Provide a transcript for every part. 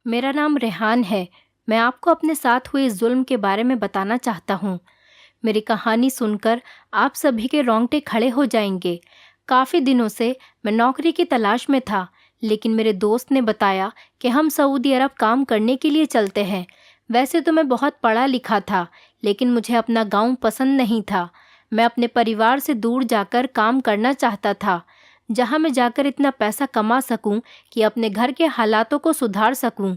मेरा नाम रेहान है। मैं आपको अपने साथ हुए इस जुल्म के बारे में बताना चाहता हूँ। मेरी कहानी सुनकर आप सभी के रोंगटे खड़े हो जाएंगे। काफ़ी दिनों से मैं नौकरी की तलाश में था, लेकिन मेरे दोस्त ने बताया कि हम सऊदी अरब काम करने के लिए चलते हैं। वैसे तो मैं बहुत पढ़ा लिखा था, लेकिन मुझे अपना गांव पसंद नहीं था। मैं अपने परिवार से दूर जाकर काम करना चाहता था, जहां मैं जाकर इतना पैसा कमा सकूं कि अपने घर के हालातों को सुधार सकूं।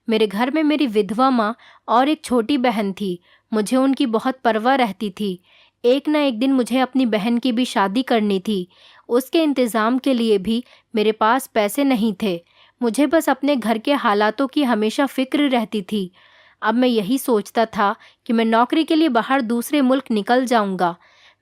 मेरे घर में मेरी विधवा माँ और एक छोटी बहन थी। मुझे उनकी बहुत परवाह रहती थी। एक न एक दिन मुझे अपनी बहन की भी शादी करनी थी। उसके इंतज़ाम के लिए भी मेरे पास पैसे नहीं थे। मुझे बस अपने घर के हालातों की हमेशा फिक्र रहती थी। अब मैं यही सोचता था कि मैं नौकरी के लिए बाहर दूसरे मुल्क निकल जाऊंगा।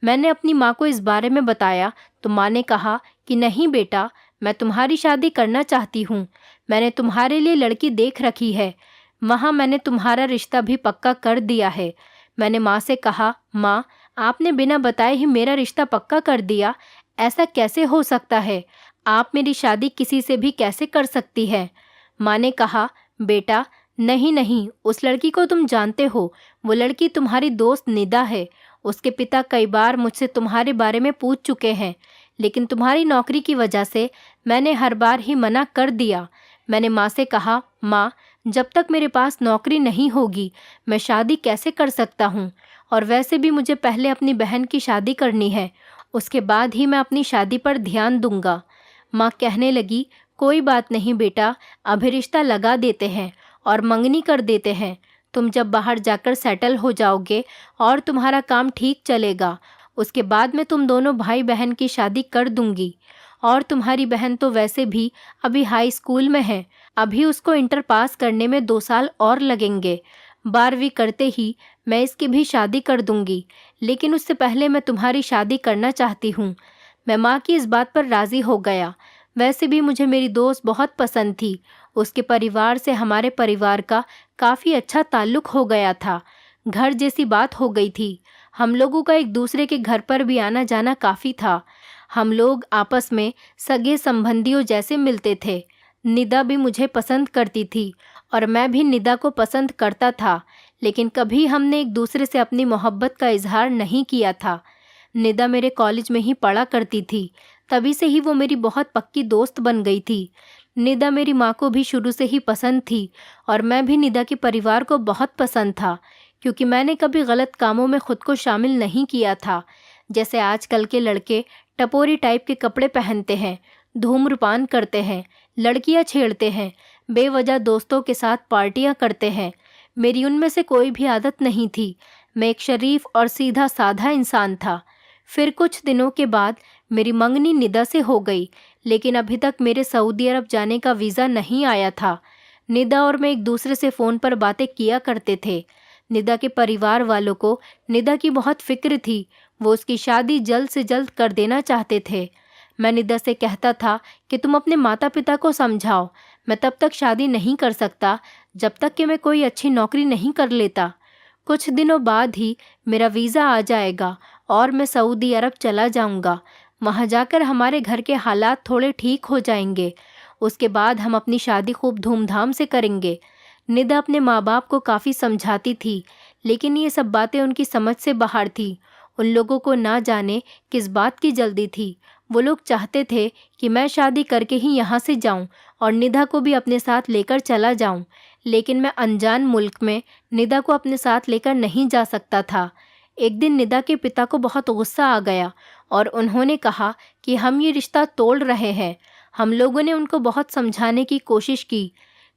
मैंने अपनी माँ को इस बारे में बताया तो माँ ने कहा कि नहीं बेटा, मैं तुम्हारी शादी करना चाहती हूँ। मैंने तुम्हारे लिए लड़की देख रखी है। वहाँ मैंने तुम्हारा रिश्ता भी पक्का कर दिया है। मैंने माँ से कहा, माँ, आपने बिना बताए ही मेरा रिश्ता पक्का कर दिया। ऐसा कैसे हो सकता है? आप मेरी शादी किसी से भी कैसे कर सकती है? माँ ने कहा, बेटा, नहीं नहीं, उस लड़की को तुम जानते हो। वो लड़की तुम्हारी दोस्त निदा है। उसके पिता कई बार मुझसे तुम्हारे बारे में पूछ चुके हैं, लेकिन तुम्हारी नौकरी की वजह से मैंने हर बार ही मना कर दिया। मैंने माँ से कहा, माँ, जब तक मेरे पास नौकरी नहीं होगी मैं शादी कैसे कर सकता हूँ? और वैसे भी मुझे पहले अपनी बहन की शादी करनी है, उसके बाद ही मैं अपनी शादी पर ध्यान दूंगा। माँ कहने लगी, कोई बात नहीं बेटा, अभी रिश्ता लगा देते हैं और मंगनी कर देते हैं। तुम जब बाहर जाकर सेटल हो जाओगे और तुम्हारा काम ठीक चलेगा, उसके बाद मैं तुम दोनों भाई बहन की शादी कर दूंगी। और तुम्हारी बहन तो वैसे भी अभी हाई स्कूल में है। अभी उसको इंटर पास करने में 2 साल और लगेंगे। 12वीं करते ही मैं इसकी भी शादी कर दूंगी, लेकिन उससे पहले मैं तुम्हारी शादी करना चाहती हूँ। मैं माँ की इस बात पर राज़ी हो गया। वैसे भी मुझे मेरी दोस्त बहुत पसंद थी। उसके परिवार से हमारे परिवार का काफ़ी अच्छा ताल्लुक हो गया था। घर जैसी बात हो गई थी। हम लोगों का एक दूसरे के घर पर भी आना जाना काफ़ी था। हम लोग आपस में सगे संबंधियों जैसे मिलते थे। निदा भी मुझे पसंद करती थी और मैं भी निदा को पसंद करता था, लेकिन कभी हमने एक दूसरे से अपनी मोहब्बत का इजहार नहीं किया था। निदा मेरे कॉलेज में ही पढ़ा करती थी, तभी से ही वो मेरी बहुत पक्की दोस्त बन गई थी। निदा मेरी माँ को भी शुरू से ही पसंद थी और मैं भी निदा के परिवार को बहुत पसंद था, क्योंकि मैंने कभी गलत कामों में खुद को शामिल नहीं किया था। जैसे आजकल के लड़के टपोरी टाइप के कपड़े पहनते हैं, धूम्रपान करते हैं, लड़कियां छेड़ते हैं, बेवजह दोस्तों के साथ पार्टियां करते हैं। मेरी उनमें से कोई भी आदत नहीं थी। मैं एक शरीफ और सीधा साधा इंसान था। फिर कुछ दिनों के बाद मेरी मंगनी निदा से हो गई, लेकिन अभी तक मेरे सऊदी अरब जाने का वीज़ा नहीं आया था। निदा और मैं एक दूसरे से फ़ोन पर बातें किया करते थे। निदा के परिवार वालों को निदा की बहुत फिक्र थी। वो उसकी शादी जल्द से जल्द कर देना चाहते थे। मैं निदा से कहता था कि तुम अपने माता पिता को समझाओ। मैं तब तक शादी नहीं कर सकता जब तक कि मैं कोई अच्छी नौकरी नहीं कर लेता। कुछ दिनों बाद ही मेरा वीज़ा आ जाएगा और मैं सऊदी अरब चला जाऊंगा। वहाँ जाकर हमारे घर के हालात थोड़े ठीक हो जाएंगे। उसके बाद हम अपनी शादी खूब धूमधाम से करेंगे। निदा अपने माँ बाप को काफ़ी समझाती थी, लेकिन ये सब बातें उनकी समझ से बाहर थी। उन लोगों को ना जाने किस बात की जल्दी थी। वो लोग चाहते थे कि मैं शादी करके ही यहाँ से जाऊं और निदा को भी अपने साथ लेकर चला जाऊं, लेकिन मैं अनजान मुल्क में निदा को अपने साथ लेकर नहीं जा सकता था। एक दिन निदा के पिता को बहुत गुस्सा आ गया और उन्होंने कहा कि हम ये रिश्ता तोड़ रहे हैं। हम लोगों ने उनको बहुत समझाने की कोशिश की।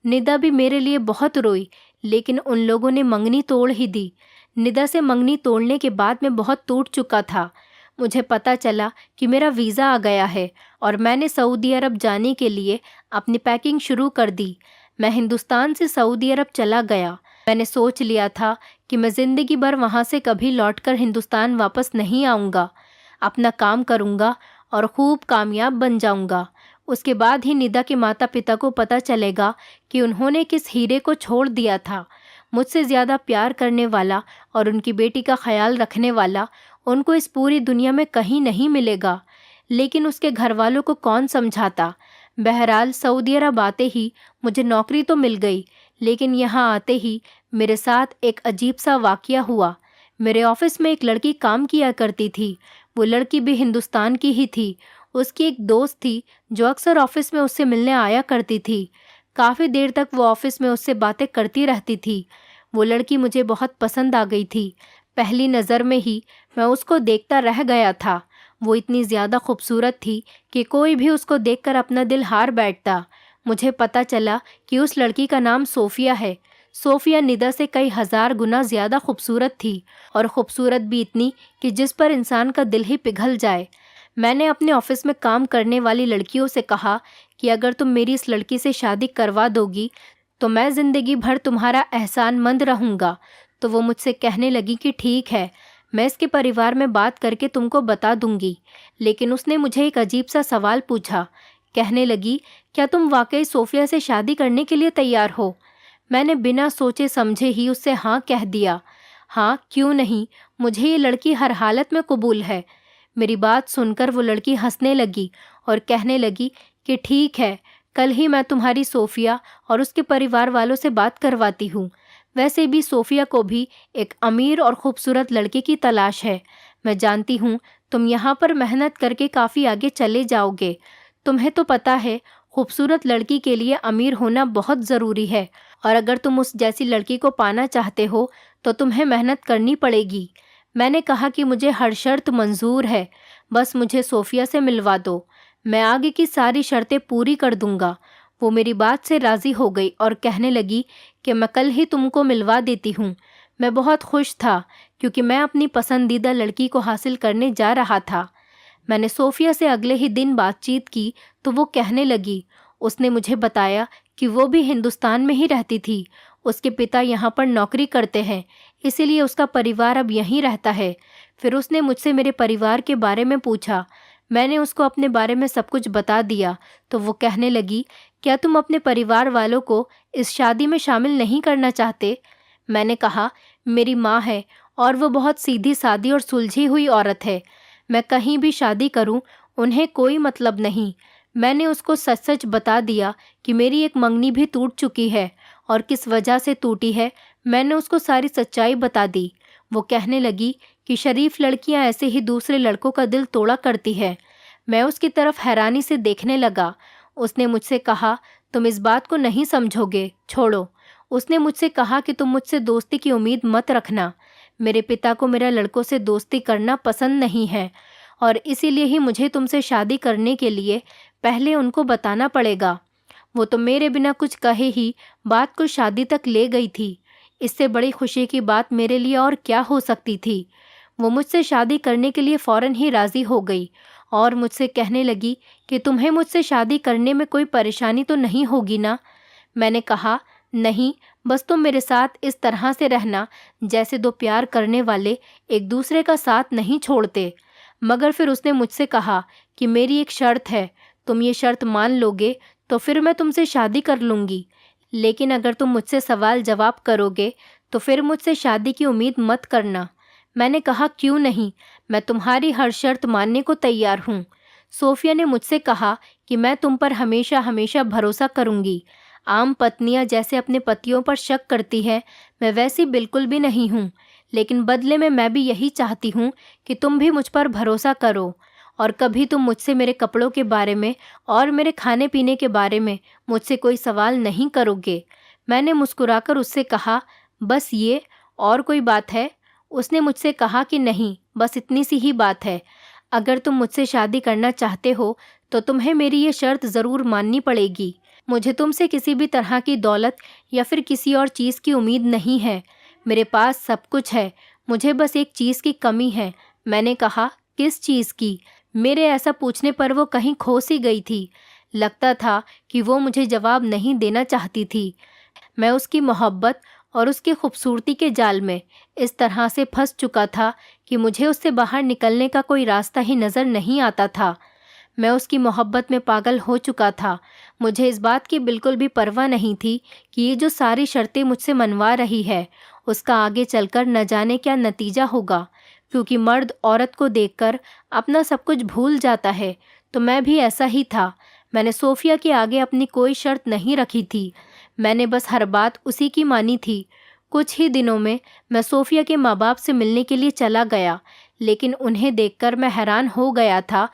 निदा भी मेरे लिए बहुत रोई, लेकिन उन लोगों ने मंगनी तोड़ ही दी। निदा से मंगनी तोड़ने के बाद मैं बहुत टूट चुका था। मुझे पता चला कि मेरा वीज़ा आ गया है और मैंने सऊदी अरब जाने के लिए अपनी पैकिंग शुरू कर दी। मैं हिंदुस्तान से सऊदी अरब चला गया। मैंने सोच लिया था कि मैं ज़िंदगी भर वहाँ से कभी लौटकर हिंदुस्तान वापस नहीं आऊँगा। अपना काम करूँगा और खूब कामयाब बन जाऊँगा। उसके बाद ही निदा के माता पिता को पता चलेगा कि उन्होंने किस हीरे को छोड़ दिया था। मुझसे ज़्यादा प्यार करने वाला और उनकी बेटी का ख्याल रखने वाला उनको इस पूरी दुनिया में कहीं नहीं मिलेगा। लेकिन उसके घर वालों को कौन समझाता? बहरहाल सऊदी अरब आते ही मुझे नौकरी तो मिल गई, लेकिन यहाँ आते ही मेरे साथ एक अजीब सा वाक़या हुआ। मेरे ऑफिस में एक लड़की काम किया करती थी। वो लड़की भी हिंदुस्तान की ही थी। उसकी एक दोस्त थी जो अक्सर ऑफिस में उससे मिलने आया करती थी। काफ़ी देर तक वो ऑफिस में उससे बातें करती रहती थी। वो लड़की मुझे बहुत पसंद आ गई थी। पहली नज़र में ही मैं उसको देखता रह गया था। वो इतनी ज़्यादा खूबसूरत थी कि कोई भी उसको देखकर अपना दिल हार बैठता। मुझे पता चला कि उस लड़की का नाम सोफ़िया है। सोफ़िया निदा से कई हज़ार गुना ज़्यादा खूबसूरत थी, और ख़ूबसूरत भी इतनी कि जिस पर इंसान का दिल ही पिघल जाए। मैंने अपने ऑफिस में काम करने वाली लड़कियों से कहा कि अगर तुम मेरी इस लड़की से शादी करवा दोगी तो मैं ज़िंदगी भर तुम्हारा एहसानमंद रहूँगा। तो वो मुझसे कहने लगी कि ठीक है, मैं इसके परिवार में बात करके तुमको बता दूंगी। लेकिन उसने मुझे एक अजीब सा सवाल पूछा। कहने लगी, क्या तुम वाकई सोफ़िया से शादी करने के लिए तैयार हो? मैंने बिना सोचे समझे ही उससे हाँ कह दिया। हाँ, क्यों नहीं, मुझे ये लड़की हर हालत में कबूल है। मेरी बात सुनकर वो लड़की हंसने लगी और कहने लगी कि ठीक है, कल ही मैं तुम्हारी सोफ़िया और उसके परिवार वालों से बात करवाती हूँ। वैसे भी सोफ़िया को भी एक अमीर और ख़ूबसूरत लड़के की तलाश है। मैं जानती हूँ तुम यहाँ पर मेहनत करके काफ़ी आगे चले जाओगे। तुम्हें तो पता है, खूबसूरत लड़की के लिए अमीर होना बहुत ज़रूरी है, और अगर तुम उस जैसी लड़की को पाना चाहते हो तो तुम्हें मेहनत करनी पड़ेगी। मैंने कहा कि मुझे हर शर्त मंजूर है, बस मुझे सोफ़िया से मिलवा दो। मैं आगे की सारी शर्तें पूरी कर दूंगा। वो मेरी बात से राज़ी हो गई और कहने लगी कि मैं कल ही तुमको मिलवा देती हूँ। मैं बहुत खुश था क्योंकि मैं अपनी पसंदीदा लड़की को हासिल करने जा रहा था। मैंने सोफ़िया से अगले ही दिन बातचीत की तो वो कहने लगी, उसने मुझे बताया कि वो भी हिंदुस्तान में ही रहती थी। उसके पिता यहाँ पर नौकरी करते हैं, इसीलिए उसका परिवार अब यहीं रहता है। फिर उसने मुझसे मेरे परिवार के बारे में पूछा। मैंने उसको अपने बारे में सब कुछ बता दिया तो वो कहने लगी, क्या तुम अपने परिवार वालों को इस शादी में शामिल नहीं करना चाहते? मैंने कहा, मेरी माँ है और वो बहुत सीधी सादी और सुलझी हुई औरत है। मैं कहीं भी शादी करूं, उन्हें कोई मतलब नहीं। मैंने उसको सच सच बता दिया कि मेरी एक मंगनी भी टूट चुकी है और किस वजह से टूटी है। मैंने उसको सारी सच्चाई बता दी। वो कहने लगी कि शरीफ लड़कियां ऐसे ही दूसरे लड़कों का दिल तोड़ा करती है। मैं उसकी तरफ हैरानी से देखने लगा। उसने मुझसे कहा, तुम इस बात को नहीं समझोगे, छोड़ो। उसने मुझसे कहा कि तुम मुझसे दोस्ती की उम्मीद मत रखना। मेरे पिता को मेरा लड़कों से दोस्ती करना पसंद नहीं है, और इसीलिए ही मुझे तुमसे शादी करने के लिए पहले उनको बताना पड़ेगा। वो तो मेरे बिना कुछ कहे ही बात को शादी तक ले गई थी। इससे बड़ी खुशी की बात मेरे लिए और क्या हो सकती थी। वो मुझसे शादी करने के लिए फ़ौरन ही राज़ी हो गई और मुझसे कहने लगी कि तुम्हें मुझसे शादी करने में कोई परेशानी तो नहीं होगी ना? मैंने कहा, नहीं, बस तुम मेरे साथ इस तरह से रहना जैसे दो प्यार करने वाले एक दूसरे का साथ नहीं छोड़ते। मगर फिर उसने मुझसे कहा कि मेरी एक शर्त है, तुम ये शर्त मान लोगे तो फिर मैं तुमसे शादी कर लूँगी। लेकिन अगर तुम मुझसे सवाल जवाब करोगे तो फिर मुझसे शादी की उम्मीद मत करना। मैंने कहा, क्यों नहीं, मैं तुम्हारी हर शर्त मानने को तैयार हूँ। सोफ़िया ने मुझसे कहा कि मैं तुम पर हमेशा हमेशा भरोसा करूँगी। आम पत्नियाँ जैसे अपने पतियों पर शक करती हैं, मैं वैसी बिल्कुल भी नहीं हूँ। लेकिन बदले में मैं भी यही चाहती हूँ कि तुम भी मुझ पर भरोसा करो, और कभी तुम मुझसे मेरे कपड़ों के बारे में और मेरे खाने पीने के बारे में मुझसे कोई सवाल नहीं करोगे। मैंने मुस्कुराकर उससे कहा, बस ये, और कोई बात है? उसने मुझसे कहा कि नहीं, बस इतनी सी ही बात है। अगर तुम मुझसे शादी करना चाहते हो तो तुम्हें मेरी ये शर्त ज़रूर माननी पड़ेगी। मुझे तुमसे किसी भी तरह की दौलत या फिर किसी और चीज़ की उम्मीद नहीं है। मेरे पास सब कुछ है, मुझे बस एक चीज़ की कमी है। मैंने कहा, किस चीज़ की? मेरे ऐसा पूछने पर वो कहीं खो सी गई थी। लगता था कि वो मुझे जवाब नहीं देना चाहती थी। मैं उसकी मोहब्बत और उसकी खूबसूरती के जाल में इस तरह से फंस चुका था कि मुझे उससे बाहर निकलने का कोई रास्ता ही नज़र नहीं आता था। मैं उसकी मोहब्बत में पागल हो चुका था। मुझे इस बात की बिल्कुल भी परवाह नहीं थी कि ये जो सारी शर्तें मुझसे मनवा रही है, उसका आगे चलकर न जाने क्या नतीजा होगा। क्योंकि मर्द औरत को देखकर अपना सब कुछ भूल जाता है, तो मैं भी ऐसा ही था। मैंने सोफिया के आगे अपनी कोई शर्त नहीं रखी थी। मैंने बस हर बात उसी की मानी थी। कुछ ही दिनों में मैं सोफिया के माँ बाप से मिलने के लिए चला गया, लेकिन उन्हें देखकर मैं हैरान हो गया था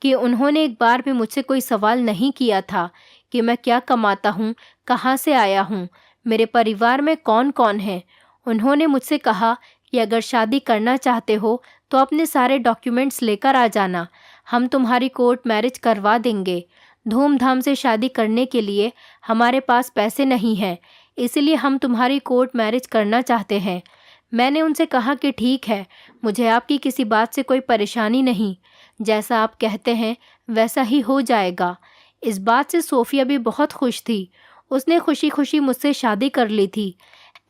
कि उन्होंने एक बार भी मुझसे कोई सवाल नहीं किया था कि मैं क्या कमाता हूँ, कहाँ से आया हूँ, मेरे परिवार में कौन कौन है। उन्होंने मुझसे कहा कि अगर शादी करना चाहते हो तो अपने सारे डॉक्यूमेंट्स लेकर आ जाना, हम तुम्हारी कोर्ट मैरिज करवा देंगे। धूमधाम से शादी करने के लिए हमारे पास पैसे नहीं हैं, इसलिए हम तुम्हारी कोर्ट मैरिज करना चाहते हैं। मैंने उनसे कहा कि ठीक है, मुझे आपकी किसी बात से कोई परेशानी नहीं, जैसा आप कहते हैं वैसा ही हो जाएगा। इस बात से सोफिया भी बहुत खुश थी। उसने खुशी खुशी मुझसे शादी कर ली थी।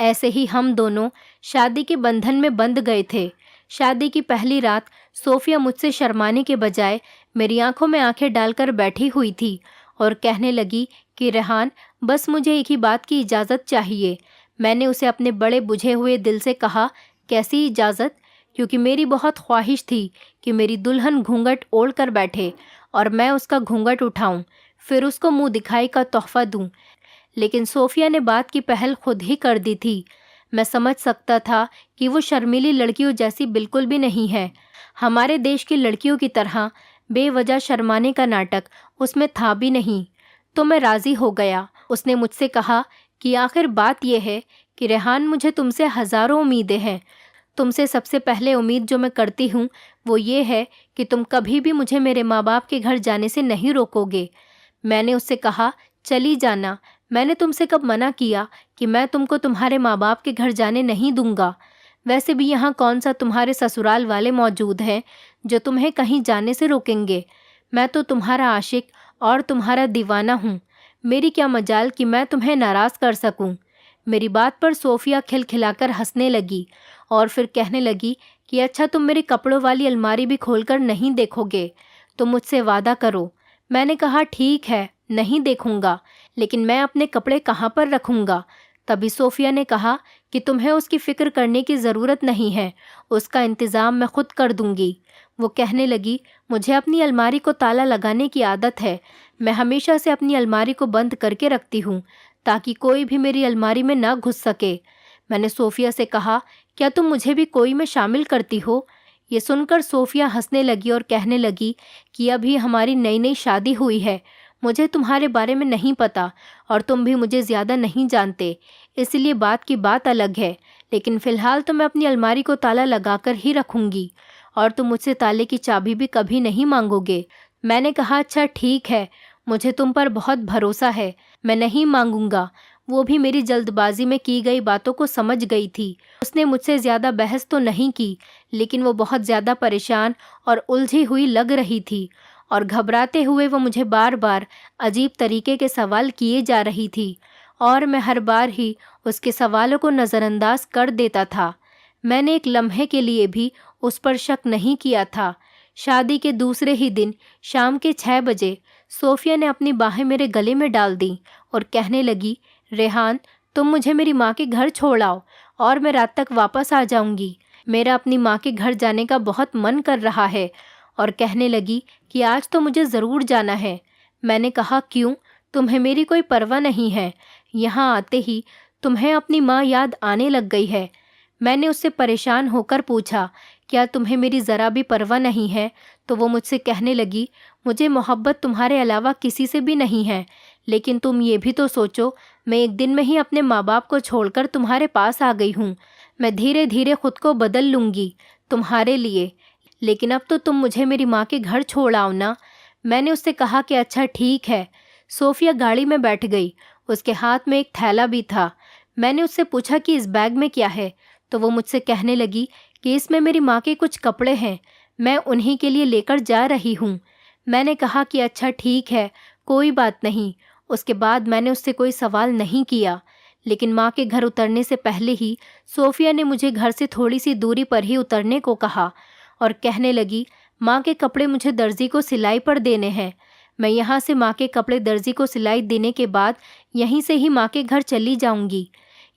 ऐसे ही हम दोनों शादी के बंधन में बंध गए थे। शादी की पहली रात सोफिया मुझसे शर्माने के बजाय मेरी आंखों में आंखें डालकर बैठी हुई थी और कहने लगी कि रेहान, बस मुझे एक ही बात की इजाज़त चाहिए। मैंने उसे अपने बड़े बुझे हुए दिल से कहा, कैसी इजाज़त? क्योंकि मेरी बहुत ख्वाहिश थी कि मेरी दुल्हन घूंघट ओढ़ कर बैठे और मैं उसका घूंघट उठाऊं, फिर उसको मुंह दिखाई का तोहफा दूं। लेकिन सोफिया ने बात की पहल खुद ही कर दी थी। मैं समझ सकता था कि वो शर्मीली लड़कियों जैसी बिल्कुल भी नहीं है। हमारे देश की लड़कियों की तरह बेवजह शर्माने का नाटक उसमें था भी नहीं। तो मैं राज़ी हो गया। उसने मुझसे कहा कि आखिर बात यह है कि रेहान, मुझे तुमसे हज़ारों उम्मीदें हैं। तुमसे सबसे पहले उम्मीद जो मैं करती हूँ वो ये है कि तुम कभी भी मुझे मेरे माँ बाप के घर जाने से नहीं रोकोगे। मैंने उससे कहा, चली जाना, मैंने तुमसे कब मना किया कि मैं तुमको तुम्हारे माँ बाप के घर जाने नहीं दूंगा। वैसे भी यहाँ कौन सा तुम्हारे ससुराल वाले मौजूद हैं जो तुम्हें कहीं जाने से रोकेंगे। मैं तो तुम्हारा आशिक और तुम्हारा दीवाना हूँ। मेरी क्या मजाल कि मैं तुम्हें नाराज़ कर सकूँ। मेरी बात पर सोफिया खिलखिलाकर हंसने लगी और फिर कहने लगी कि अच्छा, तुम मेरे कपड़ों वाली अलमारी भी खोलकर नहीं देखोगे? तो मुझसे वादा करो। मैंने कहा, ठीक है, नहीं देखूंगा, लेकिन मैं अपने कपड़े कहाँ पर रखूंगा? तभी सोफिया ने कहा कि तुम्हें उसकी फ़िक्र करने की ज़रूरत नहीं है, उसका इंतज़ाम मैं खुद कर दूंगी। वो कहने लगी, मुझे अपनी अलमारी को ताला लगाने की आदत है। मैं हमेशा से अपनी अलमारी को बंद करके रखती हूँ ताकि कोई भी मेरी अलमारी में ना घुस सके। मैंने सोफिया से कहा, क्या तुम मुझे भी कोई में शामिल करती हो? ये सुनकर सोफिया हंसने लगी और कहने लगी कि अभी हमारी नई नई शादी हुई है, मुझे तुम्हारे बारे में नहीं पता और तुम भी मुझे ज़्यादा नहीं जानते, इसलिए बात की बात अलग है। लेकिन फ़िलहाल तो मैं अपनी अलमारी को ताला लगाकर ही रखूँगी और तुम मुझसे ताले की चाबी भी कभी नहीं मांगोगे। मैंने कहा, अच्छा ठीक है, मुझे तुम पर बहुत भरोसा है, मैं नहीं मांगूंगा। वो भी मेरी जल्दबाजी में की गई बातों को समझ गई थी। उसने मुझसे ज़्यादा बहस तो नहीं की, लेकिन वो बहुत ज़्यादा परेशान और उलझी हुई लग रही थी और घबराते हुए वो मुझे बार बार अजीब तरीके के सवाल किए जा रही थी और मैं हर बार ही उसके सवालों को नज़रअंदाज कर देता था। मैंने एक लम्हे के लिए भी उस पर शक नहीं किया था। शादी के दूसरे ही दिन शाम के 6 बजे सोफिया ने अपनी बाहें मेरे गले में डाल दी और कहने लगी, रेहान, तुम मुझे मेरी माँ के घर छोड़ आओ और मैं रात तक वापस आ जाऊंगी। मेरा अपनी माँ के घर जाने का बहुत मन कर रहा है। और कहने लगी कि आज तो मुझे ज़रूर जाना है। मैंने कहा, क्यों? तुम्हें मेरी कोई परवाह नहीं है? यहाँ आते ही तुम्हें अपनी माँ याद आने लग गई है? मैंने उससे परेशान होकर पूछा, क्या तुम्हें मेरी ज़रा भी परवाह नहीं है? तो वो मुझसे कहने लगी, मुझे मोहब्बत तुम्हारे अलावा किसी से भी नहीं है, लेकिन तुम ये भी तो सोचो, मैं एक दिन में ही अपने माँ बाप को छोड़कर तुम्हारे पास आ गई हूँ। मैं धीरे धीरे खुद को बदल लूँगी तुम्हारे लिए, लेकिन अब तो तुम मुझे मेरी माँ के घर छोड़ आओ ना। मैंने उससे कहा कि अच्छा ठीक है। सोफिया गाड़ी में बैठ गई। उसके हाथ में एक थैला भी था। मैंने उससे पूछा कि इस बैग में क्या है, तो वो मुझसे कहने लगी कि इसमें मेरी माँ के कुछ कपड़े हैं, मैं उन्हीं के लिए लेकर जा रही हूँ। मैंने कहा कि अच्छा ठीक है, कोई बात नहीं। उसके बाद मैंने उससे कोई सवाल नहीं किया, लेकिन माँ के घर उतरने से पहले ही सोफिया ने मुझे घर से थोड़ी सी दूरी पर ही उतरने को कहा और कहने लगी, माँ के कपड़े मुझे दर्जी को सिलाई पर देने हैं। मैं यहाँ से माँ के कपड़े दर्जी को सिलाई देने के बाद यहीं से ही माँ के घर चली जाऊँगी।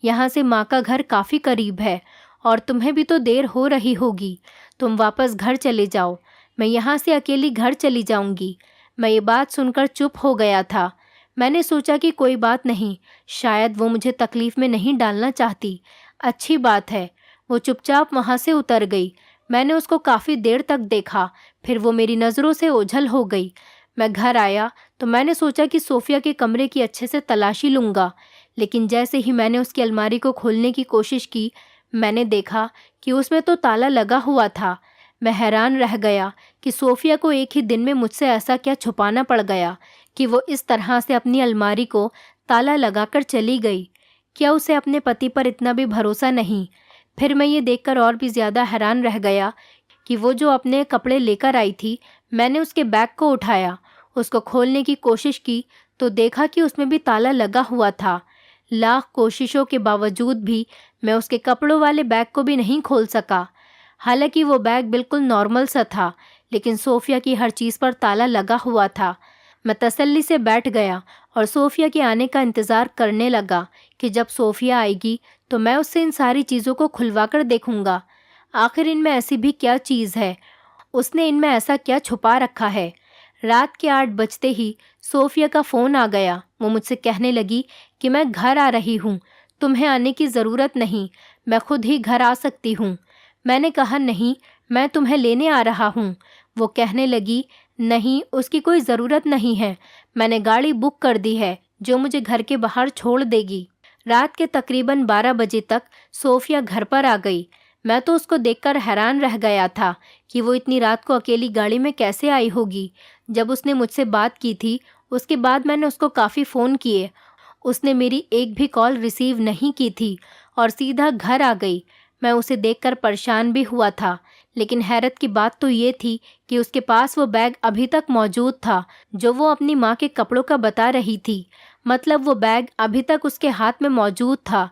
यहाँ से माँ का घर काफ़ी करीब है और तुम्हें भी तो देर हो रही होगी। तुम वापस घर चले जाओ, मैं यहाँ से अकेली घर चली जाऊँगी। मैं ये बात सुनकर चुप हो गया था। मैंने सोचा कि कोई बात नहीं, शायद वो मुझे तकलीफ में नहीं डालना चाहती। अच्छी बात है। वो चुपचाप वहाँ से उतर गई। मैंने उसको काफ़ी देर तक देखा, फिर वो मेरी नज़रों से ओझल हो गई। मैं घर आया तो मैंने सोचा कि सोफिया के कमरे की अच्छे से तलाशी लूँगा, लेकिन जैसे ही मैंने उसकी अलमारी को खोलने की कोशिश की, मैंने देखा कि उसमें तो ताला लगा हुआ था। मैं हैरान रह गया कि सोफिया को एक ही दिन में मुझसे ऐसा क्या छुपाना पड़ गया कि वो इस तरह से अपनी अलमारी को ताला लगाकर चली गई। क्या उसे अपने पति पर इतना भी भरोसा नहीं? फिर मैं ये देखकर और भी ज़्यादा हैरान रह गया कि वो जो अपने कपड़े लेकर आई थी, मैंने उसके बैग को उठाया, उसको खोलने की कोशिश की तो देखा कि उसमें भी ताला लगा हुआ था। लाख कोशिशों के बावजूद भी मैं उसके कपड़ों वाले बैग को भी नहीं खोल सका। हालांकि वो बैग बिल्कुल नॉर्मल सा था, लेकिन सोफिया की हर चीज़ पर ताला लगा हुआ था। मैं तसल्ली से बैठ गया और सोफिया के आने का इंतज़ार करने लगा कि जब सोफिया आएगी तो मैं उससे इन सारी चीज़ों को खुलवा कर देखूंगा। आखिर इनमें ऐसी भी क्या चीज़ है? उसने इनमें ऐसा क्या छुपा रखा है? रात के 8 बजते ही सोफिया का फ़ोन आ गया। वो मुझसे कहने लगी कि मैं घर आ रही हूँ, तुम्हें आने की ज़रूरत नहीं, मैं खुद ही घर आ सकती हूँ। मैंने कहा नहीं, मैं तुम्हें लेने आ रहा हूँ। वो कहने लगी नहीं, उसकी कोई ज़रूरत नहीं है, मैंने गाड़ी बुक कर दी है जो मुझे घर के बाहर छोड़ देगी। रात के तकरीबन 12 बजे तक सोफिया घर पर आ गई। मैं तो उसको देखकर हैरान रह गया था कि वो इतनी रात को अकेली गाड़ी में कैसे आई होगी। जब उसने मुझसे बात की थी, उसके बाद मैंने उसको काफ़ी फ़ोन किए, उसने मेरी एक भी कॉल रिसीव नहीं की थी और सीधा घर आ गई। मैं उसे देखकर परेशान भी हुआ था, लेकिन हैरत की बात तो ये थी कि उसके पास वो बैग अभी तक मौजूद था जो वो अपनी माँ के कपड़ों का बता रही थी। मतलब वो बैग अभी तक उसके हाथ में मौजूद था।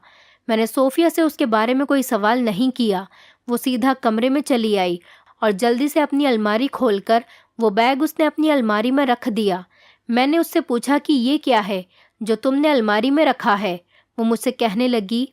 मैंने सोफिया से उसके बारे में कोई सवाल नहीं किया। वो सीधा कमरे में चली आई और जल्दी से अपनी अलमारी खोलकर वो बैग उसने अपनी अलमारी में रख दिया। मैंने उससे पूछा कि ये क्या है जो तुमने अलमारी में रखा है? वो मुझसे कहने लगी,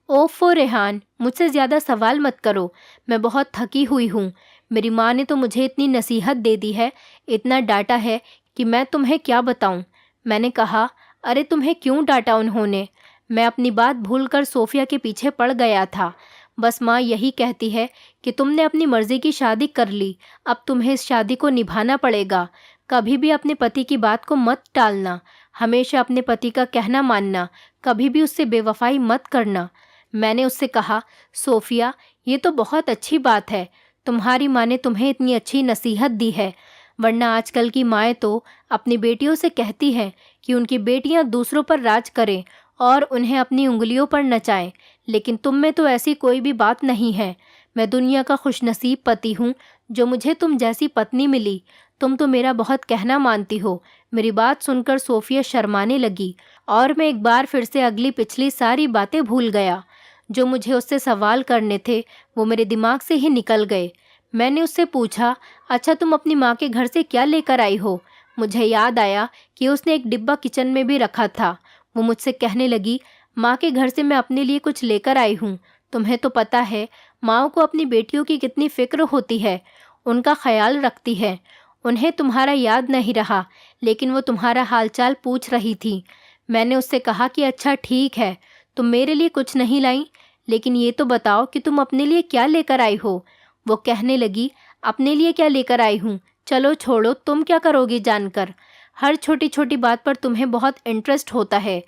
ओफ़ो रेहान, मुझसे ज़्यादा सवाल मत करो, मैं बहुत थकी हुई हूँ। मेरी माँ ने तो मुझे इतनी नसीहत दे दी है, इतना डांटा है कि मैं तुम्हें क्या बताऊँ। मैंने कहा, अरे तुम्हें क्यों डांटा उन्होंने? मैं अपनी बात भूलकर सोफिया के पीछे पड़ गया था। बस माँ यही कहती है कि तुमने अपनी मर्ज़ी की शादी कर ली, अब तुम्हें इस शादी को निभाना पड़ेगा। कभी भी अपने पति की बात को मत टालना, हमेशा अपने पति का कहना मानना, कभी भी उससे बेवफाई मत करना। मैंने उससे कहा, सोफिया, ये तो बहुत अच्छी बात है, तुम्हारी माँ ने तुम्हें इतनी अच्छी नसीहत दी है, वरना आजकल की माएँ तो अपनी बेटियों से कहती हैं कि उनकी बेटियाँ दूसरों पर राज करें और उन्हें अपनी उंगलियों पर नचाएं, लेकिन तुम में तो ऐसी कोई भी बात नहीं है। मैं दुनिया का खुशनसीब पति हूँ जो मुझे तुम जैसी पत्नी मिली। तुम तो मेरा बहुत कहना मानती हो। मेरी बात सुनकर सोफिया शर्माने लगी और मैं एक बार फिर से अगली पिछली सारी बातें भूल गया। जो मुझे उससे सवाल करने थे वो मेरे दिमाग से ही निकल गए। मैंने उससे पूछा, अच्छा तुम अपनी माँ के घर से क्या लेकर आई हो? मुझे याद आया कि उसने एक डिब्बा किचन में भी रखा था। वो मुझसे कहने लगी, माँ के घर से मैं अपने लिए कुछ लेकर आई हूँ। तुम्हें तो पता है माँओं को अपनी बेटियों की कितनी फ़िक्र होती है, उनका ख्याल रखती है। उन्हें तुम्हारा याद नहीं रहा, लेकिन वो तुम्हारा हालचाल पूछ रही थी। मैंने उससे कहा कि अच्छा ठीक है, तुम मेरे लिए कुछ नहीं लाई, लेकिन ये तो बताओ कि तुम अपने लिए क्या लेकर आई हो? वो कहने लगी, अपने लिए क्या लेकर आई हूँ? चलो छोड़ो, तुम क्या करोगी जानकर? हर छोटी छोटी बात पर तुम्हें बहुत इंटरेस्ट होता है।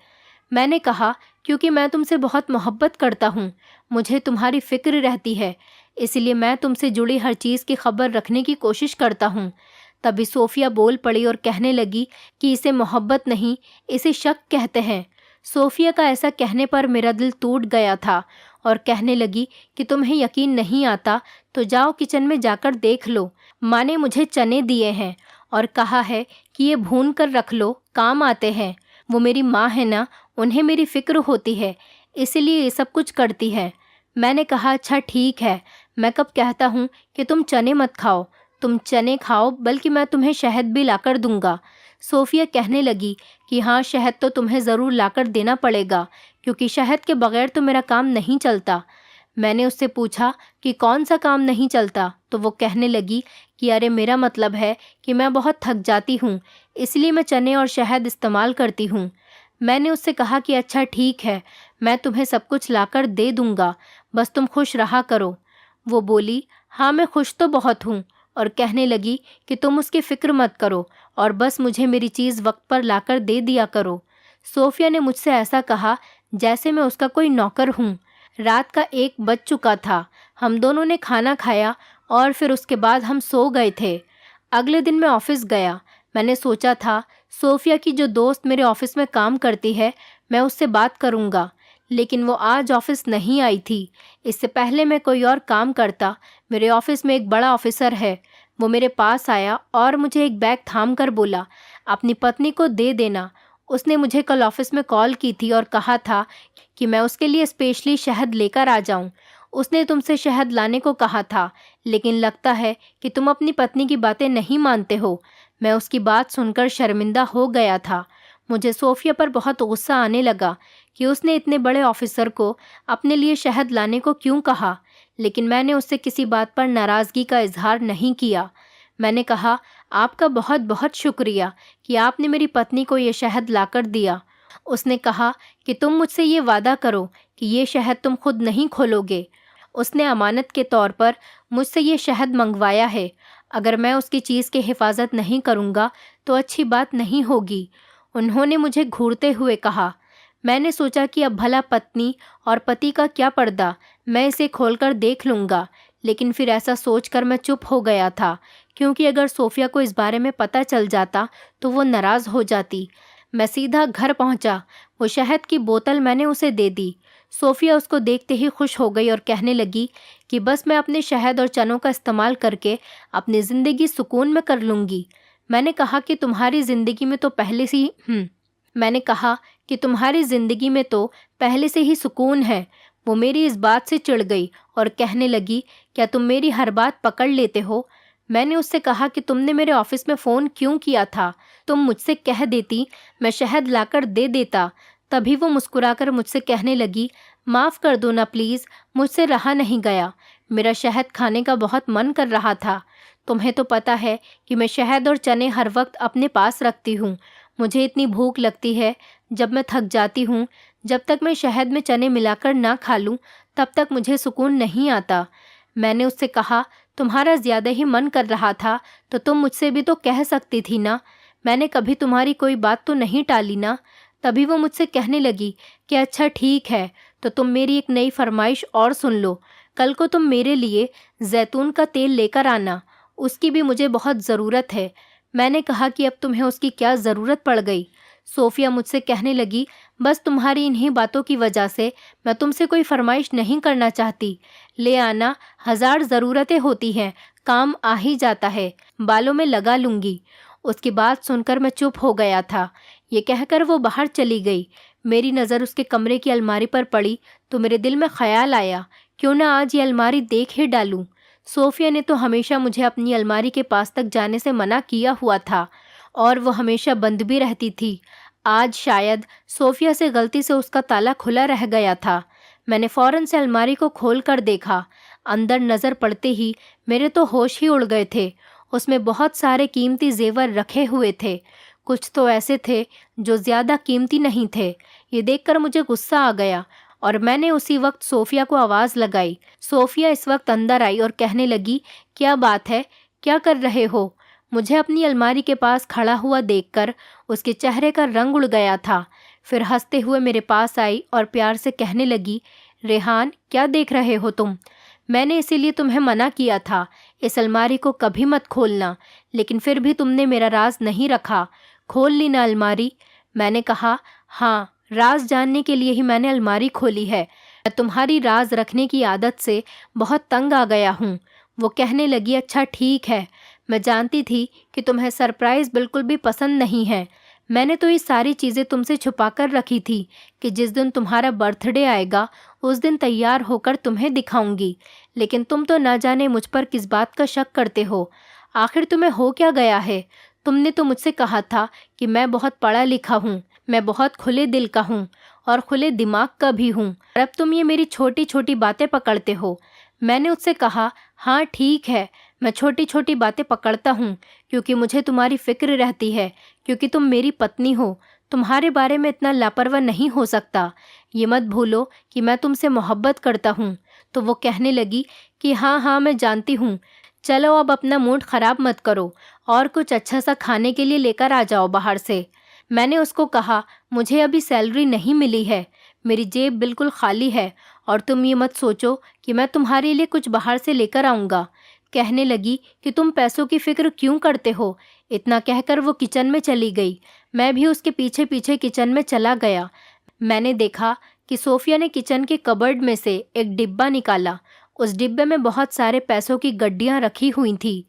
मैंने कहा, क्योंकि मैं तुमसे बहुत मोहब्बत करता हूँ, मुझे तुम्हारी फ़िक्र रहती है, इसलिए मैं तुमसे जुड़ी हर चीज़ की खबर रखने की कोशिश करता हूँ। तभी सोफिया बोल पड़ी और कहने लगी कि इसे मोहब्बत नहीं, इसे शक कहते हैं। सोफिया का ऐसा कहने पर मेरा दिल टूट गया था और कहने लगी कि तुम्हें यकीन नहीं आता तो जाओ किचन में जाकर देख लो। माँ ने मुझे चने दिए हैं और कहा है कि ये भून कर रख लो, काम आते हैं। वो मेरी माँ है ना, उन्हें मेरी फ़िक्र होती है, इसलिए ये सब कुछ करती है। मैंने कहा, अच्छा ठीक है, मैं कब कहता हूँ कि तुम चने मत खाओ। तुम चने खाओ, बल्कि मैं तुम्हें शहद भी लाकर दूंगा। सोफिया कहने लगी कि हाँ, शहद तो तुम्हें ज़रूर लाकर देना पड़ेगा, क्योंकि शहद के बगैर तो मेरा काम नहीं चलता। मैंने उससे पूछा कि कौन सा काम नहीं चलता, तो वो कहने लगी कि अरे मेरा मतलब है कि मैं बहुत थक जाती हूँ, इसलिए मैं चने और शहद इस्तेमाल करती हूँ। मैंने उससे कहा कि अच्छा ठीक है, मैं तुम्हें सब कुछ लाकर दे दूँगा, बस तुम खुश रहा करो। वो बोली, हाँ मैं खुश तो बहुत हूँ, और कहने लगी कि तुम उसकी फ़िक्र मत करो और बस मुझे मेरी चीज़ वक्त पर लाकर दे दिया करो। सोफिया ने मुझसे ऐसा कहा जैसे मैं उसका कोई नौकर हूँ। रात का 1 बज चुका था। हम दोनों ने खाना खाया और फिर उसके बाद हम सो गए थे। अगले दिन मैं ऑफिस गया। मैंने सोचा था सोफिया की जो दोस्त मेरे ऑफिस में काम करती है, मैं उससे बात करूँगा, लेकिन वो आज ऑफिस नहीं आई थी। इससे पहले मैं कोई और काम करता। मेरे ऑफिस में एक बड़ा ऑफिसर है। वो मेरे पास आया और मुझे एक बैग थाम कर बोला, अपनी पत्नी को दे देना। उसने मुझे कल ऑफिस में कॉल की थी और कहा था कि मैं उसके लिए स्पेशली शहद लेकर आ जाऊं। उसने तुमसे शहद लाने को कहा था, लेकिन लगता है कि तुम अपनी पत्नी की बातें नहीं मानते हो। मैं उसकी बात सुनकर शर्मिंदा हो गया था। मुझे सोफिया पर बहुत गुस्सा आने लगा कि उसने इतने बड़े ऑफिसर को अपने लिए शहद लाने को क्यों कहा, लेकिन मैंने उससे किसी बात पर नाराज़गी का इजहार नहीं किया। मैंने कहा, आपका बहुत बहुत शुक्रिया कि आपने मेरी पत्नी को ये शहद लाकर दिया। उसने कहा कि तुम मुझसे ये वादा करो कि ये शहद तुम खुद नहीं खोलोगे। उसने अमानत के तौर पर मुझसे ये शहद मंगवाया है। अगर मैं उसकी चीज़ की हिफाजत नहीं करूँगा तो अच्छी बात नहीं होगी। उन्होंने मुझे घूरते हुए कहा। मैंने सोचा कि अब भला पत्नी और पति का क्या पर्दा, मैं इसे खोलकर देख लूँगा, लेकिन फिर ऐसा सोचकर मैं चुप हो गया था, क्योंकि अगर सोफिया को इस बारे में पता चल जाता तो वो नाराज़ हो जाती। मैं सीधा घर पहुंचा। वो शहद की बोतल मैंने उसे दे दी। सोफिया उसको देखते ही खुश हो गई और कहने लगी कि बस मैं अपने शहद और चनों का इस्तेमाल करके अपनी ज़िंदगी सुकून में कर लूँगी। मैंने कहा कि तुम्हारी ज़िंदगी में तो पहले से ही मैंने कहा कि तुम्हारी ज़िंदगी में तो पहले से ही सुकून है। वो मेरी इस बात से चिढ़ गई और कहने लगी, क्या तुम मेरी हर बात पकड़ लेते हो? मैंने उससे कहा कि तुमने मेरे ऑफिस में फ़ोन क्यों किया था? तुम मुझसे कह देती, मैं शहद लाकर दे देता। तभी वो मुस्कुराकर मुझसे कहने लगी, माफ़ कर दो ना प्लीज़, मुझसे रहा नहीं गया। मेरा शहद खाने का बहुत मन कर रहा था। तुम्हें तो पता है कि मैं शहद और चने हर वक्त अपने पास रखती हूँ। मुझे इतनी भूख लगती है जब मैं थक जाती हूँ। जब तक मैं शहद में चने मिलाकर ना खा लूँ, तब तक मुझे सुकून नहीं आता। मैंने उससे कहा, तुम्हारा ज़्यादा ही मन कर रहा था तो तुम मुझसे भी तो कह सकती थी ना। मैंने कभी तुम्हारी कोई बात तो नहीं टाली ना। तभी वो मुझसे कहने लगी कि अच्छा ठीक है, तो तुम मेरी एक नई फरमाइश और सुन लो। कल को तुम मेरे लिए जैतून का तेल लेकर आना, उसकी भी मुझे बहुत ज़रूरत है। मैंने कहा कि अब तुम्हें उसकी क्या ज़रूरत पड़ गई? सोफिया मुझसे कहने लगी, बस तुम्हारी इन्हीं बातों की वजह से मैं तुमसे कोई फरमाइश नहीं करना चाहती। ले आना, 1000 ज़रूरतें होती हैं, काम आ ही जाता है, बालों में लगा लूँगी। उसकी बात सुनकर मैं चुप हो गया था। ये कहकर वो बाहर चली गई। मेरी नज़र उसके कमरे की अलमारी पर पड़ी तो मेरे दिल में ख्याल आया, क्यों ना आज ये अलमारी देख ही डालूं। सोफिया ने तो हमेशा मुझे अपनी अलमारी के पास तक जाने से मना किया हुआ था और वो हमेशा बंद भी रहती थी। आज शायद सोफिया से गलती से उसका ताला खुला रह गया था। मैंने फ़ौरन से अलमारी को खोल कर देखा। अंदर नज़र पड़ते ही मेरे तो होश ही उड़ गए थे। उसमें बहुत सारे कीमती जेवर रखे हुए थे। कुछ तो ऐसे थे जो ज़्यादा कीमती नहीं थे। ये देखकर मुझे गुस्सा आ गया और मैंने उसी वक्त सोफिया को आवाज़ लगाई। सोफिया इस वक्त अंदर आई और कहने लगी, क्या बात है, क्या कर रहे हो? मुझे अपनी अलमारी के पास खड़ा हुआ देखकर उसके चेहरे का रंग उड़ गया था। फिर हंसते हुए मेरे पास आई और प्यार से कहने लगी, रेहान क्या देख रहे हो तुम? मैंने इसीलिए तुम्हें मना किया था, इस अलमारी को कभी मत खोलना, लेकिन फिर भी तुमने मेरा राज नहीं रखा। खोल ली ना अलमारी? मैंने कहा, हाँ, राज जानने के लिए ही मैंने अलमारी खोली है। मैं तुम्हारी राज रखने की आदत से बहुत तंग आ गया हूँ। वो कहने लगी, अच्छा ठीक है, मैं जानती थी कि तुम्हें सरप्राइज़ बिल्कुल भी पसंद नहीं है। मैंने तो ये सारी चीज़ें तुमसे छुपा कर रखी थी कि जिस दिन तुम्हारा बर्थडे आएगा उस दिन तैयार होकर तुम्हें दिखाऊंगी, लेकिन तुम तो ना जाने मुझ पर किस बात का शक करते हो। आखिर तुम्हें हो क्या गया है? तुमने तो मुझसे कहा था कि मैं बहुत पढ़ा लिखा हूँ, मैं बहुत खुले दिल का हूँ और खुले दिमाग का भी हूँ, और अब तुम ये मेरी छोटी छोटी बातें पकड़ते हो। मैंने उससे कहा, हाँ ठीक है, मैं छोटी छोटी बातें पकड़ता हूँ क्योंकि मुझे तुम्हारी फिक्र रहती है, क्योंकि तुम मेरी पत्नी हो। तुम्हारे बारे में इतना लापरवाह नहीं हो सकता। ये मत भूलो कि मैं तुमसे मोहब्बत करता हूँ। तो वो कहने लगी कि हाँ हाँ मैं जानती हूँ। चलो अब अपना मूड ख़राब मत करो और कुछ अच्छा सा खाने के लिए लेकर आ जाओ बाहर से। मैंने उसको कहा, मुझे अभी सैलरी नहीं मिली है, मेरी जेब बिल्कुल खाली है, और तुम ये मत सोचो कि मैं तुम्हारे लिए कुछ बाहर से लेकर आऊँगा। कहने लगी कि तुम पैसों की फ़िक्र क्यों करते हो। इतना कहकर वो किचन में चली गई। मैं भी उसके पीछे पीछे किचन में चला गया। मैंने देखा कि सोफिया ने किचन के कबर्ड में से एक डिब्बा निकाला। उस डिब्बे में बहुत सारे पैसों की गड्डियाँ रखी हुई थी।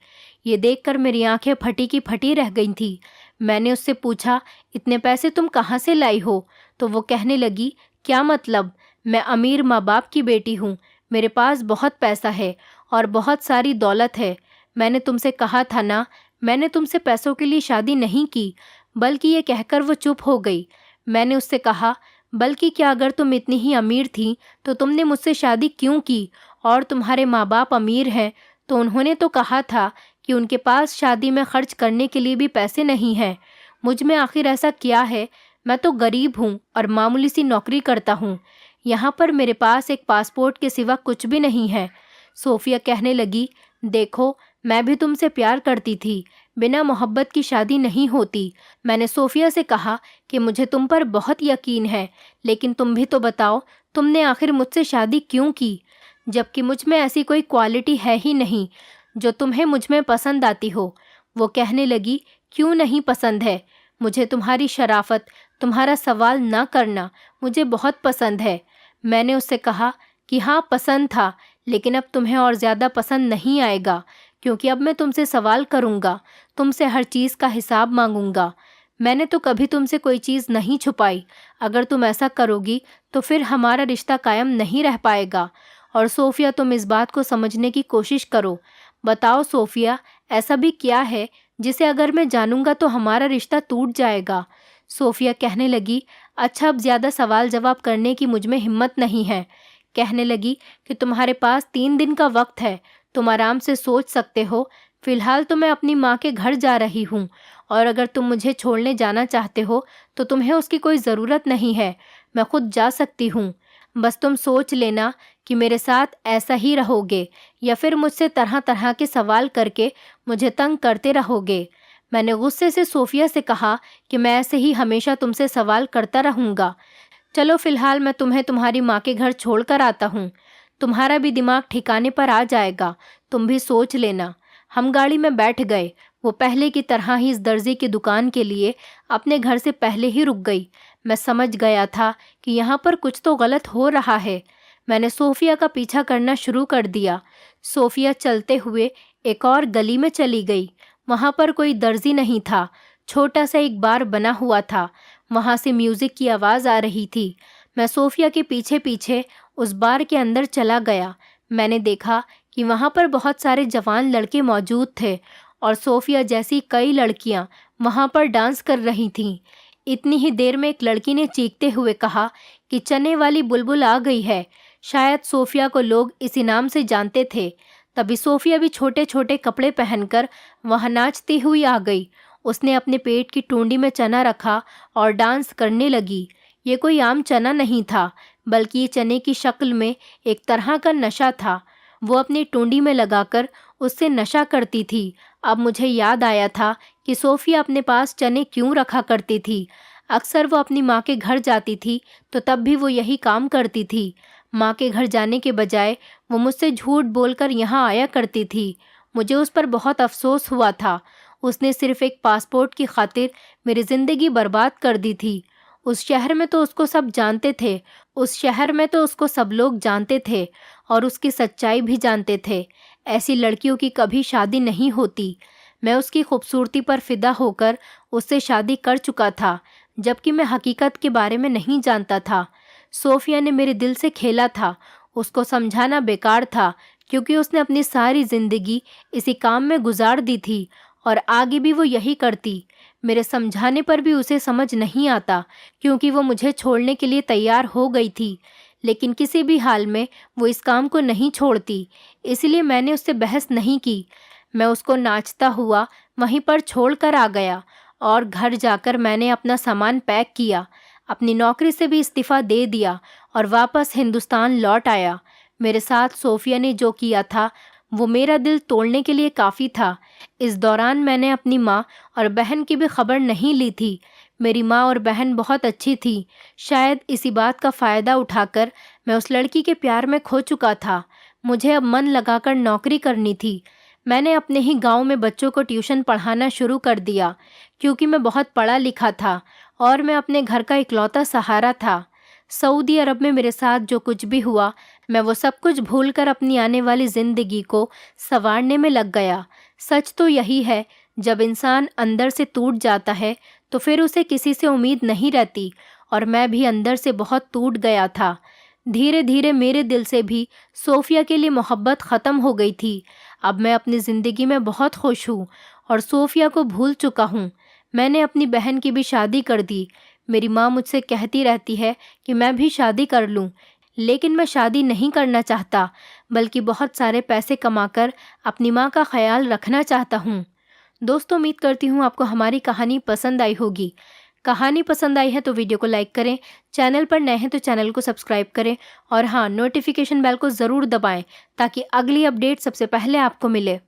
ये देखकर मेरी आंखें फटी की फटी रह गई थी। मैंने उससे पूछा, इतने पैसे तुम कहाँ से लाई हो? तो वो कहने लगी, क्या मतलब, मैं अमीर माँ बाप की बेटी हूँ, मेरे पास बहुत पैसा है और बहुत सारी दौलत है। मैंने तुमसे कहा था ना, मैंने तुमसे पैसों के लिए शादी नहीं की। बल्कि ये कहकर वो चुप हो गई। मैंने उससे कहा, बल्कि क्या अगर तुम इतनी ही अमीर थी तो तुमने मुझसे शादी क्यों की? और तुम्हारे माँ बाप अमीर हैं तो उन्होंने तो कहा था कि उनके पास शादी में खर्च करने के लिए भी पैसे नहीं हैं। मुझ में आखिर ऐसा क्या है? मैं तो गरीब हूँ और मामूली सी नौकरी करता हूँ। यहाँ पर मेरे पास एक पासपोर्ट के सिवा कुछ भी नहीं है। सोफिया कहने लगी, देखो, मैं भी तुमसे प्यार करती थी, बिना मोहब्बत की शादी नहीं होती। मैंने सोफिया से कहा कि मुझे तुम पर बहुत यकीन है, लेकिन तुम भी तो बताओ, तुमने आखिर मुझसे शादी क्यों की, जबकि मुझ में ऐसी कोई क्वालिटी है ही नहीं जो तुम्हें मुझ में पसंद आती हो। वो कहने लगी, क्यों नहीं पसंद है? मुझे तुम्हारी शराफत, तुम्हारा सवाल ना करना मुझे बहुत पसंद है। मैंने उससे कहा कि हाँ पसंद था, लेकिन अब तुम्हें और ज़्यादा पसंद नहीं आएगा, क्योंकि अब मैं तुमसे सवाल करूँगा, तुमसे हर चीज़ का हिसाब मांगूंगा। मैंने तो कभी तुमसे कोई चीज़ नहीं छुपाई। अगर तुम ऐसा करोगी तो फिर हमारा रिश्ता कायम नहीं रह पाएगा। और सोफिया, तुम इस बात को समझने की कोशिश करो। बताओ सोफिया, ऐसा भी क्या है जिसे अगर मैं जानूंगा तो हमारा रिश्ता टूट जाएगा? सोफिया कहने लगी, अच्छा अब ज़्यादा सवाल जवाब करने की मुझ में हिम्मत नहीं है। कहने लगी कि तुम्हारे पास 3 दिन का वक्त है, तुम आराम से सोच सकते हो। फ़िलहाल तो मैं अपनी माँ के घर जा रही हूँ, और अगर तुम मुझे छोड़ने जाना चाहते हो तो तुम्हें उसकी कोई ज़रूरत नहीं है, मैं खुद जा सकती हूँ। बस तुम सोच लेना कि मेरे साथ ऐसा ही रहोगे या फिर मुझसे तरह तरह के सवाल करके मुझे तंग करते रहोगे। मैंने गुस्से से सोफिया से कहा कि मैं ऐसे ही हमेशा तुमसे सवाल करता रहूँगा। चलो फ़िलहाल मैं तुम्हें तुम्हारी माँ के घर छोड़ कर आता हूँ, तुम्हारा भी दिमाग ठिकाने पर आ जाएगा, तुम भी सोच लेना। हम गाड़ी में बैठ गए। वो पहले की तरह ही इस दर्जी की दुकान के लिए अपने घर से पहले ही रुक गई। मैं समझ गया था कि यहाँ पर कुछ तो गलत हो रहा है। मैंने सोफिया का पीछा करना शुरू कर दिया। सोफिया चलते हुए एक और गली में चली गई। वहाँ पर कोई दर्जी नहीं था, छोटा सा एक बार बना हुआ था। वहाँ से म्यूज़िक की आवाज़ आ रही थी। मैं सोफिया के पीछे पीछे उस बार के अंदर चला गया। मैंने देखा कि वहाँ पर बहुत सारे जवान लड़के मौजूद थे और सोफिया जैसी कई लड़कियाँ वहाँ पर डांस कर रही थीं। इतनी ही देर में एक लड़की ने चीखते हुए कहा कि चने वाली बुलबुल आ गई है। शायद सोफिया को लोग इसी नाम से जानते थे। तभी सोफिया भी छोटे छोटे कपड़े पहनकर वहाँ नाचती हुई आ गई। उसने अपने पेट की टूंडी में चना रखा और डांस करने लगी। ये कोई आम चना नहीं था, बल्कि ये चने की शक्ल में एक तरह का नशा था। वो अपनी टूंडी में लगाकर उससे नशा करती थी। अब मुझे याद आया था कि सोफिया अपने पास चने क्यों रखा करती थी। अक्सर वो अपनी माँ के घर जाती थी तो तब भी वो यही काम करती थी। माँ के घर जाने के बजाय वो मुझसे झूठ बोलकर यहाँ आया करती थी। मुझे उस पर बहुत अफसोस हुआ था। उसने सिर्फ एक पासपोर्ट की खातिर मेरी ज़िंदगी बर्बाद कर दी थी। उस शहर में तो उसको सब जानते थे, उस शहर में तो उसको सब लोग जानते थे और उसकी सच्चाई भी जानते थे। ऐसी लड़कियों की कभी शादी नहीं होती। मैं उसकी खूबसूरती पर फिदा होकर उससे शादी कर चुका था, जबकि मैं हकीकत के बारे में नहीं जानता था। सोफिया ने मेरे दिल से खेला था। उसको समझाना बेकार था, क्योंकि उसने अपनी सारी ज़िंदगी इसी काम में गुजार दी थी और आगे भी वो यही करती। मेरे समझाने पर भी उसे समझ नहीं आता, क्योंकि वो मुझे छोड़ने के लिए तैयार हो गई थी। लेकिन किसी भी हाल में वो इस काम को नहीं छोड़ती, इसलिए मैंने उससे बहस नहीं की। मैं उसको नाचता हुआ वहीं पर छोड़ कर आ गया और घर जाकर मैंने अपना सामान पैक किया, अपनी नौकरी से भी इस्तीफ़ा दे दिया और वापस हिंदुस्तान लौट आया। मेरे साथ सोफिया ने जो किया था वो मेरा दिल तोड़ने के लिए काफ़ी था। इस दौरान मैंने अपनी माँ और बहन की भी खबर नहीं ली थी। मेरी माँ और बहन बहुत अच्छी थी। शायद इसी बात का फ़ायदा उठाकर मैं उस लड़की के प्यार में खो चुका था। मुझे अब मन लगाकर नौकरी करनी थी। मैंने अपने ही गांव में बच्चों को ट्यूशन पढ़ाना शुरू कर दिया, क्योंकि मैं बहुत पढ़ा लिखा था और मैं अपने घर का इकलौता सहारा था। सऊदी अरब में मेरे साथ जो कुछ भी हुआ, मैं वो सब कुछ भूलकर अपनी आने वाली ज़िंदगी को संवारने में लग गया। सच तो यही है, जब इंसान अंदर से टूट जाता है तो फिर उसे किसी से उम्मीद नहीं रहती, और मैं भी अंदर से बहुत टूट गया था। धीरे धीरे मेरे दिल से भी सोफिया के लिए मोहब्बत ख़त्म हो गई थी। अब मैं अपनी ज़िंदगी में बहुत खुश हूँ और सोफिया को भूल चुका हूँ। मैंने अपनी बहन की भी शादी कर दी। मेरी माँ मुझसे कहती रहती है कि मैं भी शादी कर लूँ, लेकिन मैं शादी नहीं करना चाहता, बल्कि बहुत सारे पैसे कमाकर अपनी माँ का ख्याल रखना चाहता हूँ। दोस्तों, उम्मीद करती हूँ आपको हमारी कहानी पसंद आई होगी। कहानी पसंद आई है तो वीडियो को लाइक करें, चैनल पर नए हैं तो चैनल को सब्सक्राइब करें और हाँ, नोटिफिकेशन बेल को ज़रूर दबाएं ताकि अगली अपडेट सबसे पहले आपको मिले।